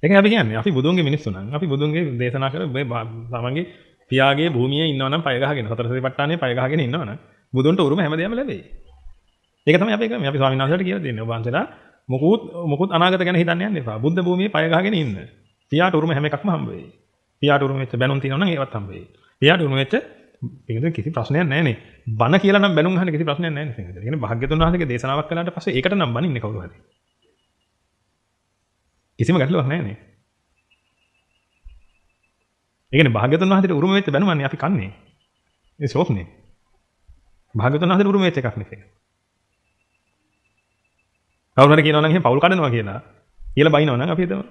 ඒකයි අපි කියන්නේ අපි බුදුන්ගේ මිනිස්සු නම් අපි බුදුන්ගේ දේශනා කර මේ තමන්ගේ පියාගේ භූමියේ ඉන්නවනම් පය ගහගෙන සතර සතිපට්ඨානයේ පය ගහගෙන ඉන්නවනම් බුදුන්ට උරුම හැමදේම ලැබෙයි. ඒක තමයි අපි කරන්නේ. අපි ස්වාමීන් වහන්සේලාට කියලා දෙන්නේ. ඔබ වහන්සේලා මොකුත් අනාගත ගැන හිතන්න යන්න එපා. බුද්ධ භූමියේ පය ගහගෙන ඉන්න. පියාට උරුම හැම එකක්ම හම්බ වෙයි. පියාට උරුම වෙච්ච බැනුම් තියෙනවා නම් ඒවත් හම්බ වෙයි. පියාට උරුම වෙච්ච ඒකද කිසි ප්‍රශ්නයක් නැහැ නේ. බණ කියලා නම් බැනුම් අහන්න කිසි ප්‍රශ්නයක් නැහැ නේ. ඒ කියන්නේ භාග්‍යතුන් වහන්සේගේ දේශනාවක් කළාට පස්සේ ඒකට නම් බණින්නේ කවුරු හරි. කිසිම ගැටලුවක් නැහැ නේ. ඒ කියන්නේ භාග්‍යතුන් වහන්සේට උරුම වෙච්ච බැනුමන්නේ අපි කන්නේ. ඒ ෂෝක්නේ. භාග්‍යතුන් වහන්සේට උරුම වෙච්ච එකක් නෙවෙයි. කවුරු හරි කියනවා නම් එහෙම පවුල් කඩනවා කියලා බයිනවා නම් අපි හිතමු.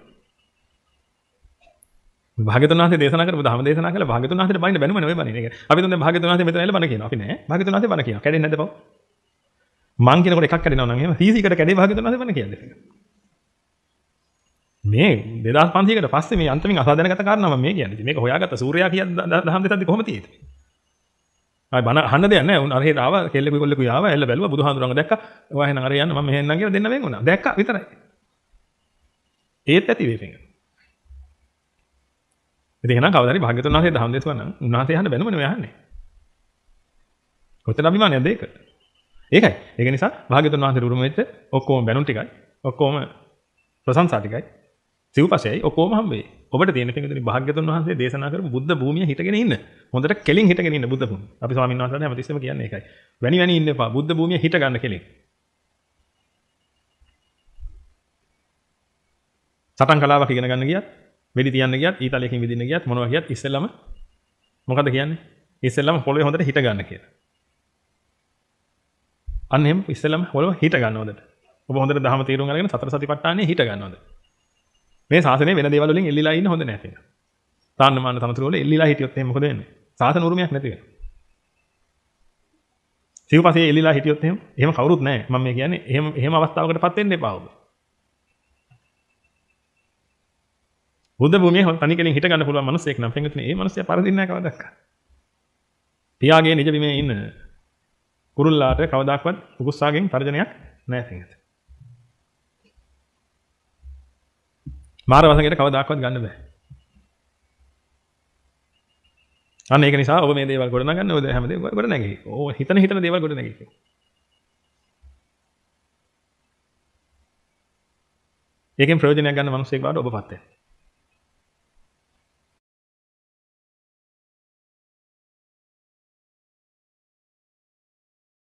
භාග්‍යතුන් වහන්සේ දේශනා කරපු ධර්ම දේශනා කළා භාග්‍යතුන් වහන්සේට බයින්න බැනුම නෙවෙයි බණින්නේ. අපි තුන් දැන් භාග්‍යතුන් වහන්සේ මෙතන ඇවිල්ලා බණ කියනවා. අපි නෑ. භාග්‍යතුන් වහන්සේ බණ කියනවා. කැඩෙන්නේ නැද්ද පව්? මං කියනකොට එකක් කැඩෙනවා නම් එහෙම 100කට කැඩේ භාග්‍යතුන් වහන්සේ බණ කියන්නේ. මේ 2500කට පස්සේ මේ අන්තිමින් අසාධනගත කාරණා මම මේ කියන්නේ. මේක හොයාගත්ත සූර්යයා කියන දහම් දෙසද්දි කොහොමද තියෙන්නේ? ආයි බණ අහන්න දෙයක් නැහැ. උන් අර හෙට ආවා කෙල්ලෙකුයි කොල්ලෙකුයි ආවා. එල්ල බැලුවා බුදුහාඳුරංග දැක්කා. ඔයා එහෙනම් අර යන්න මම මෙහෙ එන්නම් කියලා දෙන්න වෙන් වුණා. දැක්කා විතරයි. ඒත් ඇති වේපෙන්. ඉතින් එහෙනම් කවදාරි භාග්‍යතුන් වහන්සේ දහම් දෙසුවා නම් උන්වහන්සේ අහන්න බැනුම නෙවෙයි අහන්නේ. කොතන අභිමානයක්ද ඒක? ඒකයි. ඒක නිසා භාග්‍යතුන් වහන්සේට උරුම වෙච්ච ඔක්කොම බැනුම් ටිකයි ඔක්කොම ප්‍රශංසා ටිකයි සිව්පසෙයි ඔක්කොම හම්බ වෙයි. ඔබට තියෙන පිටුදුනි භාග්‍යතුන් වහන්සේ දේශනා කරපු බුද්ධ භූමිය හිටගෙන ඉන්න. හොඳට කෙලින් හිටගෙන ඉන්න බුද්ධ භූමිය. අපි ස්වාමීන් වහන්සේලාට හැමතිස්සෙම කියන්නේ ඒකයි. වැනි ඉන්න එපා. බුද්ධ භූමිය හිට ගන්න කෙලින්. සටන් කලාවක් ඉගෙන ගන්න ගියත්, වෙඩි තියන්න ගියත්, ඊතලයකින් විදින්න ගියත් මොනවා ගියත් ඉස්සෙල්ලම මොකද කියන්නේ? ඉස්සෙල්ලම පොළවේ හොඳට හිට ගන්න කියලා. අන්න එහෙම ඉස්සෙල්ලම පොළව හිට ගන්න හොඳට. ඔබ හොඳට දහම තීරුම් අරගෙන සතර සතිපට්ඨානෙ හිට ගන්න හොඳට. මේ ශාසනයේ වෙන දේවල් වලින් එල්ලිලා ඉන්න හොඳ නැහැ කියලා. තාන්නමාන තමතුරු වල එල්ලිලා හිටියොත් එහෙනම් මොකද වෙන්නේ? ශාසන උරුමයක් නැති වෙනවා. සිව්පසේ එල්ලිලා හිටියොත් එහෙම කවුරුත් නැහැ. මම මේ කියන්නේ එහෙම අවස්ථාවකටපත් වෙන්න එපා ඔබ. බුද්ධ භූමියේ තනි කෙලින් හිට ගන්න පුළුවන් මිනිස්සෙක් නම් පෙන්වතුනේ ඒ මිනිස්සයා පරදින්නේ නැහැ කවදාවත්. පියාගේ නිජ බිමේ ඉන්න කුරුල්ලාට කවදාක්වත් උකුස්සාගෙන් පරජනයක් නැහැ පෙන්වතුනේ. මාර වසඟයට කවදාක්වත් ගන්න බෑ. අන්න ඒක නිසා ඔබ මේ දේවල් ගොඩනගන්න ඔය හැමදේම ගොඩනගයි. ඕ හිතන දේවල් ගොඩනගයි. ඒකෙන් ප්‍රයෝජනයක් ගන්න මිනිස්සෙක් බවට ඔබපත් වෙනවා.